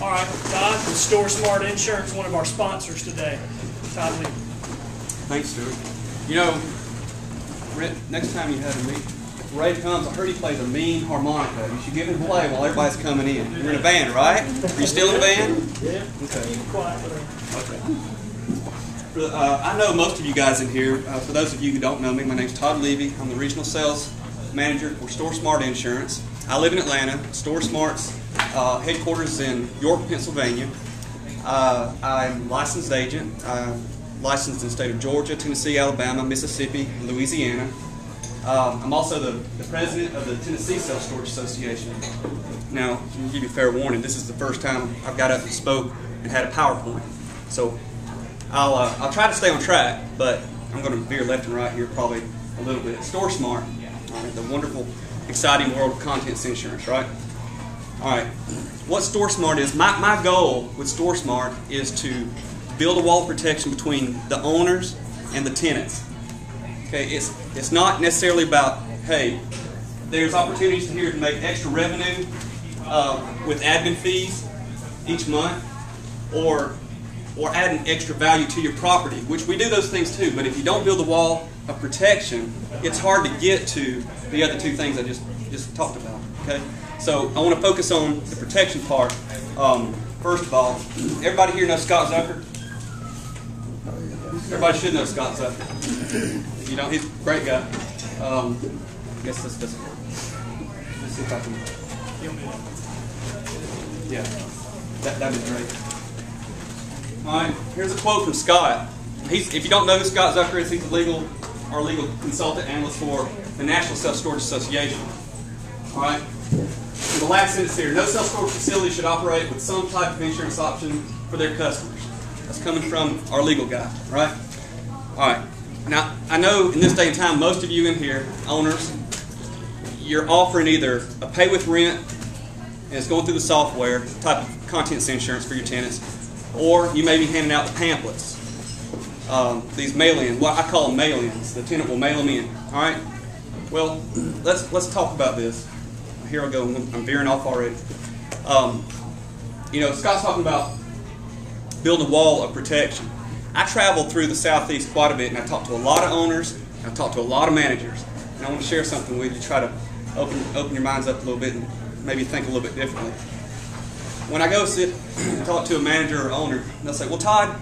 All right, Todd, with Store Smart Insurance, one of our sponsors today. Todd Lee. Thanks, Stuart. You know, next time you have a meeting, if Ray comes, I heard he plays a mean harmonica. You should give him a play while everybody's coming in. You're in a band, right? Are you still in a band? Yeah. Okay. Quiet. Okay. I know most of you guys in here. For those of you who don't know me, my name's Todd Levy. I'm the Regional Sales Manager for Store Smart Insurance. I live in Atlanta. Store Smart's headquarters is in York, Pennsylvania. I'm a licensed agent. I'm licensed in the state of Georgia, Tennessee, Alabama, Mississippi, and Louisiana. I'm also the president of the Tennessee Self Storage Association. Now, to give you a fair warning, this is the first time I've got up and spoke and had a PowerPoint. So I'll try to stay on track, but I'm going to veer left and right here probably a little bit. Store Smart, the wonderful, exciting world of contents insurance, right? All right, what Store Smart is, my goal with Store Smart is to build a wall of protection between the owners and the tenants. Okay, it's not necessarily about, hey, there's opportunities here to make extra revenue with admin fees each month, or adding extra value to your property, which we do those things too, but if you don't build a wall of protection, it's hard to get to the other two things I just talked about. Okay, so I want to focus on the protection part. First of all, everybody here knows Scott Zucker? Everybody should know Scott Zucker. If you don't, he's a great guy. I guess this doesn't work. Let's see if I can. Yeah, that'd be great. All right, here's a quote from Scott. If you don't know who Scott Zucker is, he's our legal consultant analyst for the National Self Storage Association. All right. In the last sentence here, no self storage facility should operate with some type of insurance option for their customers. That's coming from our legal guy, right? All right. Now, I know in this day and time, most of you in here, owners, you're offering either a pay with rent, and it's going through the software, type of contents insurance for your tenants, or you may be handing out the pamphlets. These mail-in, what I call them mail-ins. The tenant will mail them in. All right. Well, let's talk about this. Here I go. I'm veering off already. You know, Scott's talking about building a wall of protection. I travel through the Southeast quite a bit, and I talk to a lot of owners, and I talk to a lot of managers. And I want to share something with you, try to open your minds up a little bit and maybe think a little bit differently. When I go sit and talk to a manager or owner, they'll say, well, Todd,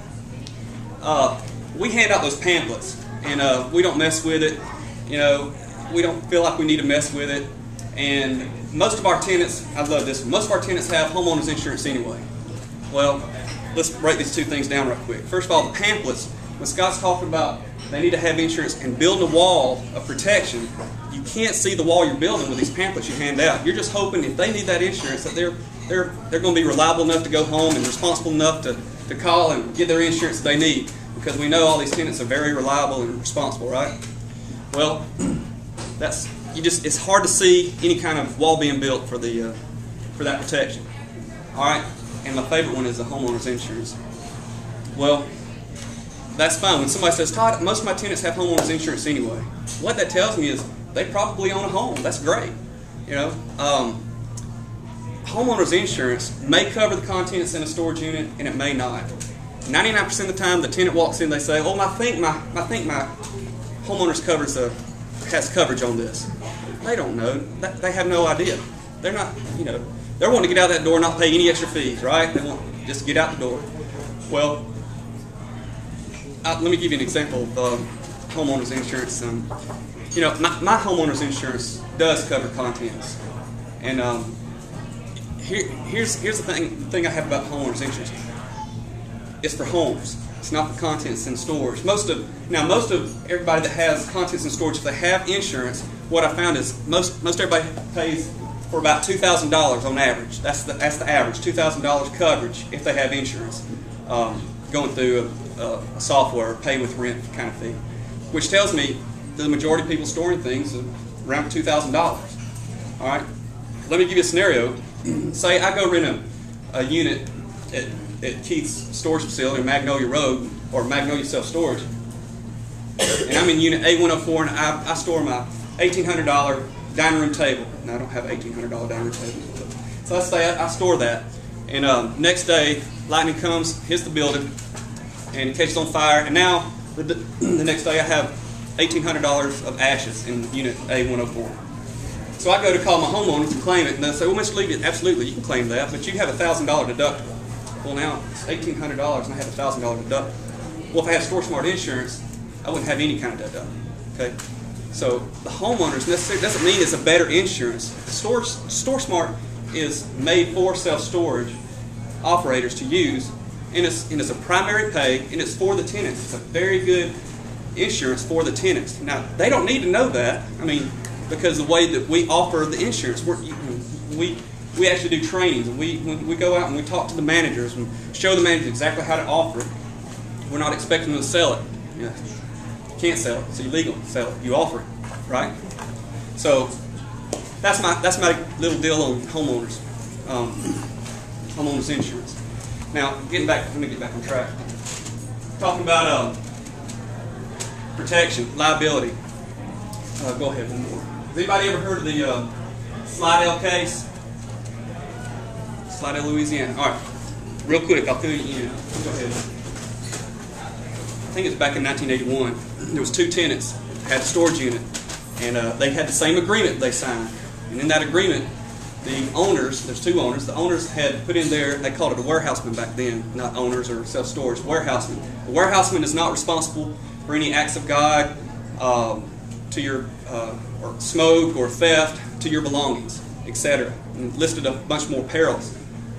we hand out those pamphlets, and we don't mess with it. You know, we don't feel like we need to mess with it. And most of our tenants, I love this one, most of our tenants have homeowners insurance anyway. Well, let's break these two things down real quick. First of all, the pamphlets, when Scott's talking about they need to have insurance and build a wall of protection, you can't see the wall you're building with these pamphlets you hand out. You're just hoping if they need that insurance that they're going to be reliable enough to go home and responsible enough to call and get their insurance that they need, because we know all these tenants are very reliable and responsible, right? Well, it's hard to see any kind of wall being built for that protection. All right, and my favorite one is the homeowner's insurance. Well, that's fine. When somebody says, Todd, most of my tenants have homeowner's insurance anyway, what that tells me is they probably own a home. That's great. You know, homeowner's insurance may cover the contents in a storage unit, and it may not. 99% of the time, the tenant walks in, they say, "Oh, I think my homeowner's has coverage on this." They don't know. They have no idea. They're not, you know, they're wanting to get out that door and not pay any extra fees, right? They want just to get out the door. Well, let me give you an example of homeowner's insurance. You know, my homeowner's insurance does cover contents, and here's the thing I have about homeowner's insurance. It's for homes. It's not for contents in storage. Most of everybody that has contents in storage, if they have insurance, what I found is most everybody pays for about $2,000 on average. That's the average, $2,000 coverage if they have insurance, going through a software, pay with rent kind of thing, which tells me the majority of people storing things are around $2,000. All right. Let me give you a scenario. Say I go rent a unit at Keith's storage facility, Magnolia Road, or Magnolia Self Storage, and I'm in unit A104, and I store my $1,800 dining room table. Now, I don't have an $1,800 dining room table, so let's say I store that, And next day, lightning comes, hits the building, and it catches on fire. And now, the next day, I have $1,800 of ashes in Unit A104. So I go to call my homeowners to claim it, and they'll say, well, Mr. Levy, absolutely, you can claim that, but you have a $1,000 deductible. Well, now it's $1,800, and I have a $1,000 deductible. Well, if I had StoreSmart insurance, I wouldn't have any kind of deductible. Okay, so the homeowners necessarily doesn't mean it's a better insurance. StoreSmart is made for self-storage operators to use, and it's a primary pay, and it's for the tenants. It's a very good insurance for the tenants. Now, they don't need to know that. I mean, because the way that we offer the insurance, we actually do trainings, and we go out and we talk to the managers and show the managers exactly how to offer it. We're not expecting them to sell it. You can't sell it. It's illegal to sell it. You offer it, right? So that's my little deal on homeowners, homeowners insurance. Now, let me get back on track. Talking about protection, liability. Go ahead, one more. Has anybody ever heard of the Slidell case? Slidell, Louisiana. All right, real quick, I'll fill you in. Go ahead. I think it's back in 1981. There was 2 tenants, had a storage unit, and they had the same agreement they signed. And in that agreement, the owners, there's 2 owners, the owners had put in there, they called it a warehouseman back then, not owners or self-storage, warehouseman. The warehouseman is not responsible for any acts of God to your, or smoke or theft to your belongings, etc. And listed a bunch more perils.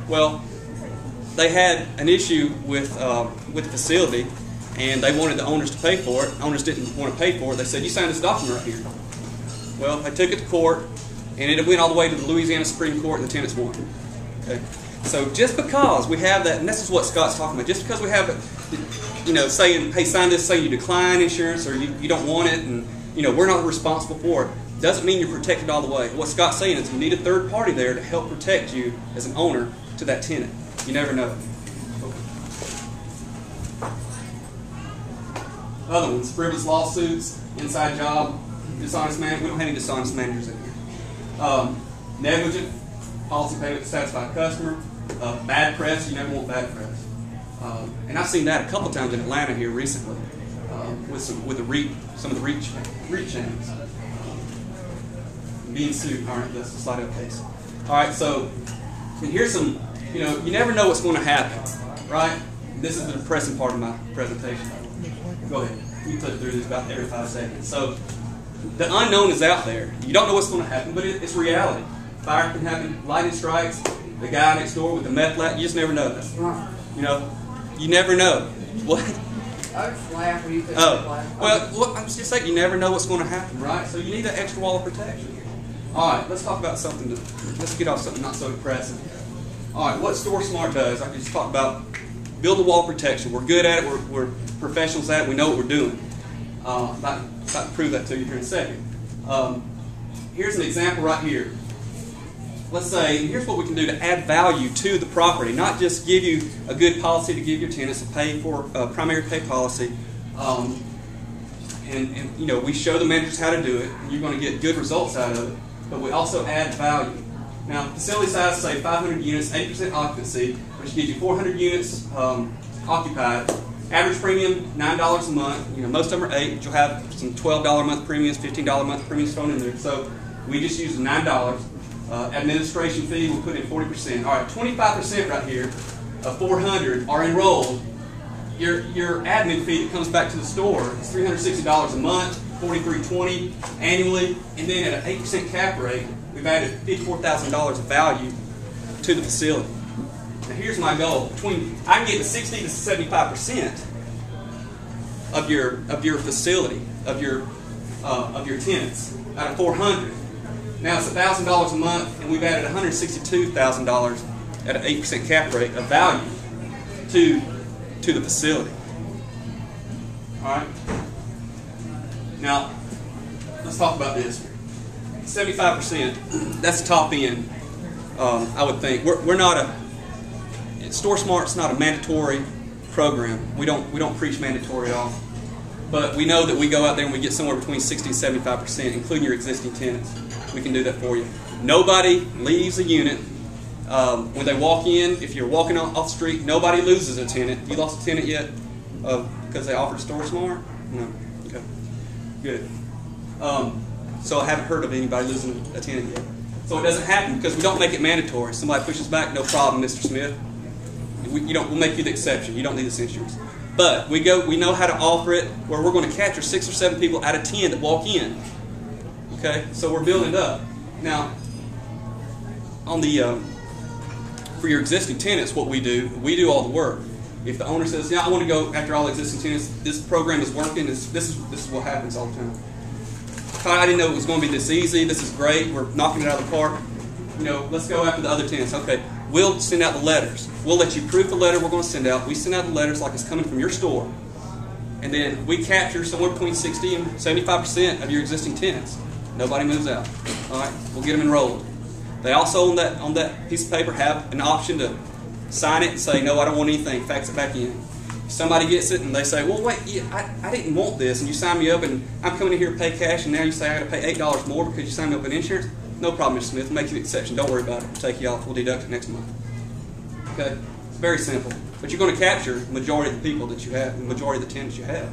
Well, they had an issue with the facility, and they wanted the owners to pay for it. Owners didn't want to pay for it. They said, you signed this document right here. Well, they took it to court, and it went all the way to the Louisiana Supreme Court, and the tenants won. Okay? So just because we have that, and this is what Scott's talking about, just because we have it, you know, saying, hey, sign this, saying you decline insurance, or you don't want it, and you know, we're not responsible for it, doesn't mean you're protected all the way. What Scott's saying is you need a third party there to help protect you as an owner to that tenant. You never know. Other ones, frivolous lawsuits, inside job, dishonest man. We don't have any dishonest managers in here. Negligent, policy payment to satisfy a customer. Bad press, you never want bad press. And I've seen that a couple times in Atlanta here recently with some of the REIT chains being sued. All right, that's the Slidell case. All right, so and here's some. You know, you never know what's going to happen, right? This is the depressing part of my presentation. Go ahead. You put through this about every 5 seconds. So the unknown is out there. You don't know what's going to happen, but it's reality. Fire can happen, lightning strikes, the guy next door with the meth lab, you just never know that. You know, you never know. What? I just laugh when you said well, I'm just saying you never know what's going to happen, right? So you need an extra wall of protection. All right, let's talk about something. Let's get off something not so depressing. All right, what StoreSmart does, I just talked about build a wall of protection. We're good at it. We're professionals at it. We know what we're doing. I'm about to prove that to you here in a second. Here's an example right here. Let's say, here's what we can do to add value to the property, not just give you a good policy to give your tenants a primary pay policy. And you know, we show the managers how to do it, and you're going to get good results out of it, but we also add value. Now, facility size, say 500 units, 80% occupancy, which gives you 400 units occupied. Average premium, $9 a month. You know, most of them are $8, but you'll have some $12 a month premiums, $15 a month premiums thrown in there. So we just use $9. Administration fee, we'll put in 40%. All right, 25% right here of 400 are enrolled. Your admin fee that comes back to the store is $360 a month, $43.20 annually, and then at an 8% cap rate, we've added $54,000 of value to the facility. Now here's my goal. I can get to 60 to 75% of your facility, of your tenants out of 400. Now it's $1,000 a month, and we've added $162,000 at an 8% cap rate of value to the facility. All right. Now let's talk about this. 75%. That's the top end. I would think we're not a StoreSmart's not a mandatory program. We don't preach mandatory at all. But we know that we go out there and we get somewhere between 60 and 75%, including your existing tenants. We can do that for you. Nobody leaves a unit When they walk in, if you're walking off the street, nobody loses a tenant. You lost a tenant yet because they offered Store Smart? No. Okay. Good. So I haven't heard of anybody losing a tenant yet. So it doesn't happen because we don't make it mandatory. Somebody pushes back, no problem, Mr. Smith. We'll make you the exception. You don't need this insurance. But we know how to offer it where we're going to capture 6 or 7 people out of 10 that walk in. Okay, so we're building it up. Now, on the for your existing tenants, what we do all the work. If the owner says, "Yeah, I want to go after all existing tenants. This program is working. This is what happens all the time." I didn't know it was going to be this easy. This is great. We're knocking it out of the park. Let's go after the other tenants. Okay, we'll send out the letters. We'll let you proof the letter we're going to send out. We send out the letters like it's coming from your store. And then we capture somewhere between 60 and 75% of your existing tenants. Nobody moves out. All right, we'll get them enrolled. They also, on that piece of paper, have an option to sign it and say, "No, I don't want anything," fax it back in. If somebody gets it and they say, "Well, wait, I didn't want this," and you sign me up and I'm coming in here to pay cash, and now you say I got to pay $8 more because you signed me up with insurance, no problem, Mr. Smith. We'll make you an exception. Don't worry about it. We'll take you off. We'll deduct it next month. Okay? It's very simple. But you're going to capture the majority of the people that you have, the majority of the tenants you have.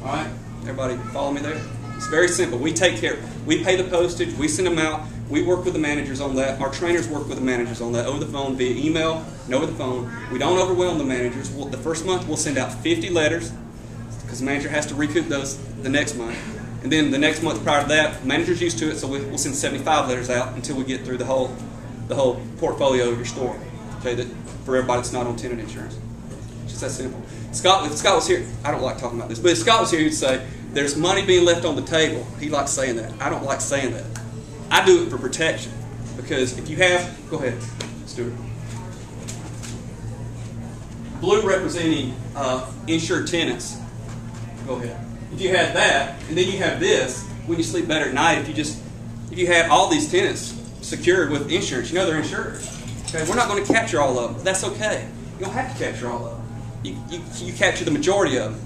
All right? Everybody follow me there? It's very simple. We take care. We pay the postage. We send them out. We work with the managers on that. Our trainers work with the managers on that over the phone, via email, and over the phone. We don't overwhelm the managers. The first month we'll send out 50 letters because the manager has to recoup those the next month. And then the next month prior to that, the manager's used to it, so we'll send 75 letters out until we get through the whole portfolio of your store. Okay, that for everybody that's not on tenant insurance. It's just that simple. If Scott was here, I don't like talking about this, but if Scott was here, he'd say, "There's money being left on the table." He likes saying that. I don't like saying that. I do it for protection. Because if you have, go ahead, Stuart. Blue representing insured tenants. Go ahead. If you had that, and then you have this, when you sleep better at night, if you had all these tenants secured with insurance, they're insured. Okay, we're not going to capture all of them. That's okay. You don't have to capture all of them. You capture the majority of them.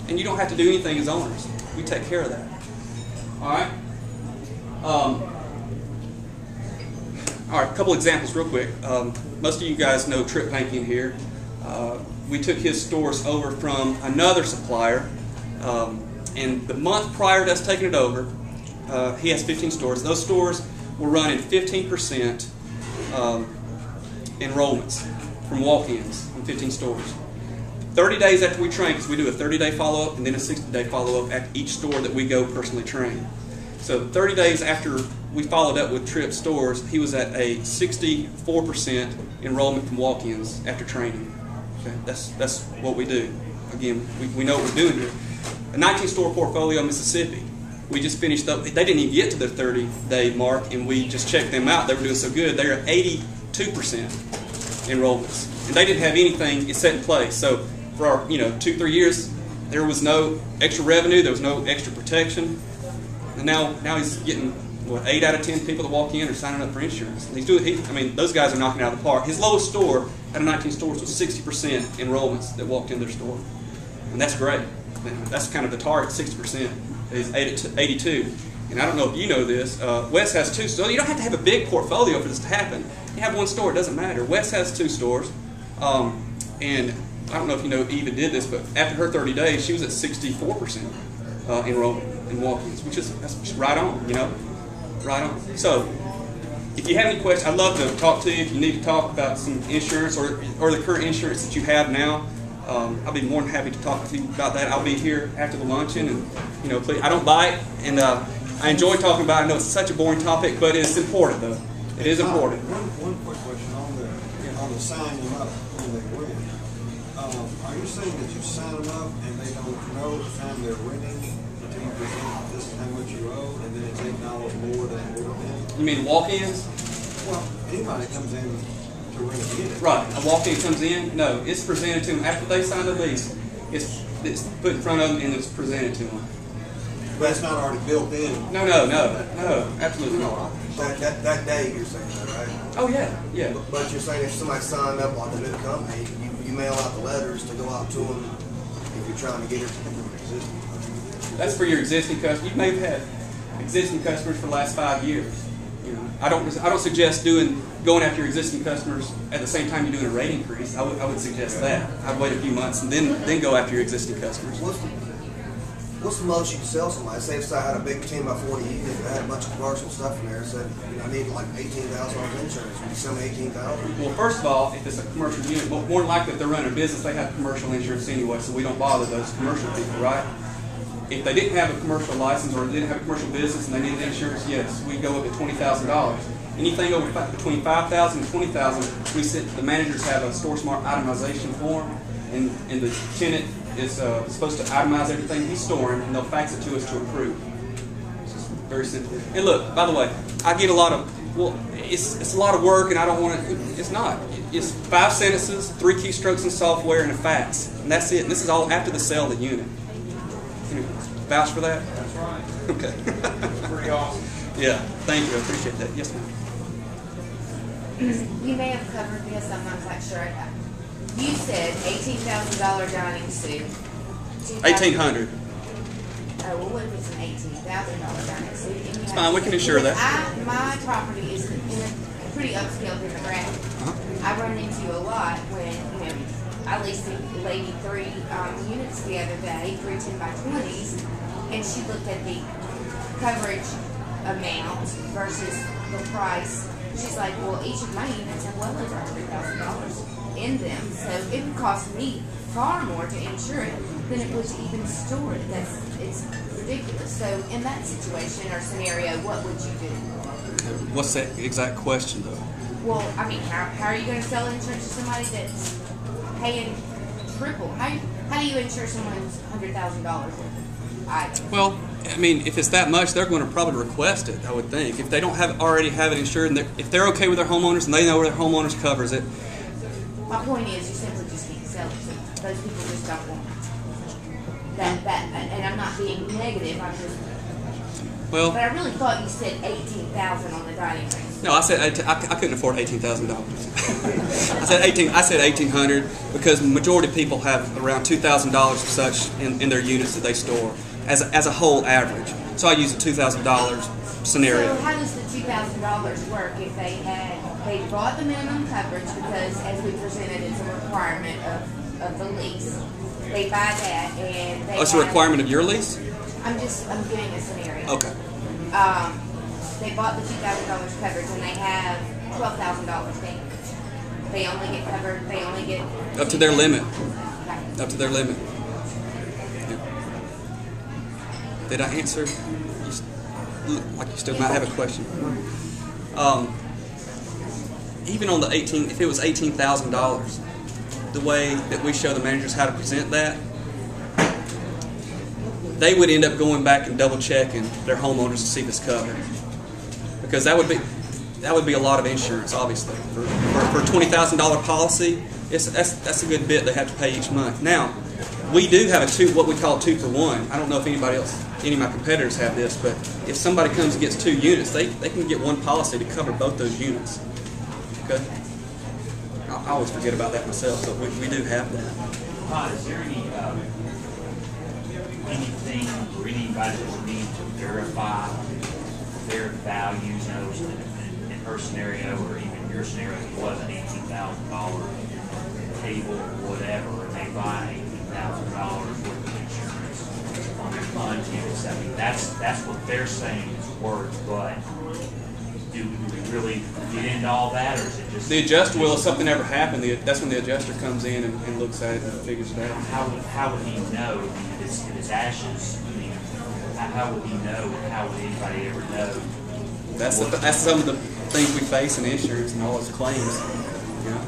And you don't have to do anything as owners. We take care of that. All right? All right, a couple examples real quick. Most of you guys know Trip Banking here. We took his stores over from another supplier. And the month prior to us taking it over, he has 15 stores. Those stores were running 15% enrollments from walk-ins in 15 stores. 30 days after we train, because we do a 30-day follow-up and then a 60-day follow-up at each store that we go personally train. So 30 days after we followed up with Trip stores, he was at a 64% enrollment from walk-ins after training. Okay, that's what we do. Again, we know what we're doing here. A 19-store portfolio in Mississippi. We just finished up. They didn't even get to their 30-day mark, and we just checked them out. They were doing so good. They're at 82% enrollments, and they didn't have anything set in place. So for our 2-3 years, there was no extra revenue. There was no extra protection. And now he's getting 8 out of 10 people that walk in are signing up for insurance. And those guys are knocking it out of the park. His lowest store out of 19 stores was 60% enrollments that walked in their store, and that's great. That's kind of the target. 60% is 82. And I don't know if you know this. Wes has 2 stores. You don't have to have a big portfolio for this to happen. You have 1 store, it doesn't matter. Wes has 2 stores, and I don't know if you know Eva did this, but after her 30 days, she was at 64% enrollment in walk-ins, that's just right on, right on. So, if you have any questions, I'd love to talk to you. If you need to talk about some insurance or the current insurance that you have now, I'll be more than happy to talk with you about that. I'll be here after the luncheon, and please, I don't bite, and I enjoy talking about it. I know it's such a boring topic, but it's important, though. It is important. One quick question on the signing them up when they win. Are you saying that you sign them up and they don't know at the time they're winning until you present this is how much you owe, and then it's $8 more than it would have been? You mean walk-ins? Well, anybody comes in to rent a unit. Right. A walk-in comes in. No, it's presented to them after they sign the lease. It's put in front of them and it's presented to them. But it's not already built in. No, absolutely not. That day you're saying that, right? Oh yeah. But you're saying if somebody signed up on the new company, you mail out the letters to go out to them if you're trying to get it from your existing. That's for your existing customers. You may have had existing customers for the last 5 years. You know, I don't suggest going after your existing customers at the same time you're doing a rate increase. I would suggest that. I'd wait a few months and then go after your existing customers. What's the most you can sell somebody? Say if I had a big 10 by 40 unit and I had a bunch of commercial stuff in there, said, I need like $18,000 insurance. Would you sell me $18,000? Well, first of all, if it's a commercial unit, more than likely if they're running a business, they have commercial insurance anyway, so we don't bother those commercial people, right? If they didn't have a commercial license or they didn't have a commercial business and they needed insurance, yes, we go up to $20,000. Anything over between $5,000 and $20,000, the managers have a store smart itemization form, and the tenant is supposed to itemize everything he's storing, and they'll fax it to us to approve. It's just very simple. And look, by the way, I get a lot of, well, it's a lot of work, and I don't want to. It's not. It's 5 sentences, 3 keystrokes in software, and a fax, and that's it. And this is all after the sale of the unit. Can you vouch for that? That's right. Okay. Pretty awesome. Yeah. Thank you. I appreciate that. Yes, ma'am. You may have covered this, I'm not quite sure. You said $18,000 dining suite. $1,800. Oh, well, what if it's an $18,000 dining suite? It's fine, we can insure that. My property is in a pretty upscale demographic. I run into a lot when, I leased a lady 3 units the other day, 3 10 by 20s, and she looked at the coverage amount versus the price. She's like, well, each of my units have well over $100,000 in them, so it would cost me far more to insure it than it would to even store it. It's ridiculous. So in that situation or scenario, what would you do? What's that exact question, though? Well, I mean, how are you going to sell insurance to somebody that's paying triple? How do you insure someone's $100,000 worth of items? Well, I mean, if it's that much, they're going to probably request it, I would think. If they don't already have it insured, and if they're okay with their homeowners and they know where their homeowners covers it. My point is, you simply just can't sell it to them. Those people just don't want it. And I'm not being negative. I'm just. Well, but I really thought you said $18,000 on the dining room. no, I said I couldn't afford $18,000. I said $1,800 because the majority of people have around $2,000 or such in their units that they store as a whole average. So I use a $2,000 scenario. So how does the $2,000 work if they bought the minimum coverage because, as we presented, it's a requirement of the lease. They buy that and they. Oh, it's a requirement of your lease? I'm giving a scenario. Okay. They bought the $2,000 coverage and they have $12,000 damage. They only get covered. They only get Up to their limit. Okay. Up to their limit. Yeah. Did I answer? Look like you still might have a question. Even on the if it was $18,000, the way that we show the managers how to present that, they would end up going back and double checking their homeowners to see if it's covered, because that would be a lot of insurance, obviously. For a $20,000 policy, that's a good bit they have to pay each month. Now, we do have what we call 2-for-1. I don't know if any of my competitors have this, but if somebody comes and gets 2 units, they can get one policy to cover both those units. Okay? I always forget about that myself, but we do have that. Todd, is there anything or anybody that need to verify their values? You know, in her scenario or even your scenario, it was an $18,000 table or whatever, and they buy $18,000 worth of insurance on their funds units. I mean, that's what they're saying is worth, but do we really get into all that, or is it just... The adjuster will, if something ever happened, that's when the adjuster comes in and looks at it and figures it out. How would he know if it's ashes? I mean, how would he know, or how would anybody ever know? That's some of the things we face in insurance and all those claims. You know,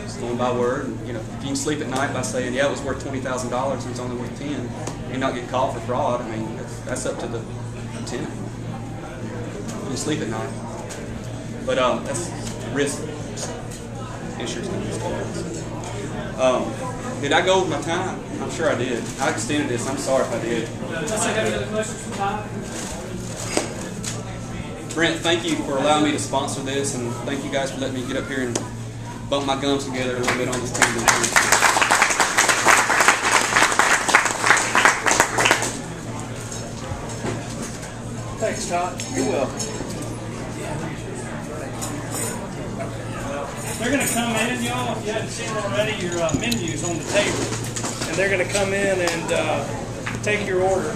just going by word. And, you know, if you can sleep at night by saying, yeah, it was worth $20,000 and it's only worth $10,000, and not get caught for fraud. I mean, that's up to the tenant. You sleep at night, but that's risk insurance companies. Did I go over my time? I'm sure I did. I extended this. I'm sorry if I did. Does I have any other questions from Todd? Brent, thank you for allowing me to sponsor this, and thank you guys for letting me get up here and bump my gums together a little bit on this team. Thanks, Todd. You're welcome. They're going to come in, y'all. If you hadn't seen already, your menu's on the table. And they're going to come in and take your order.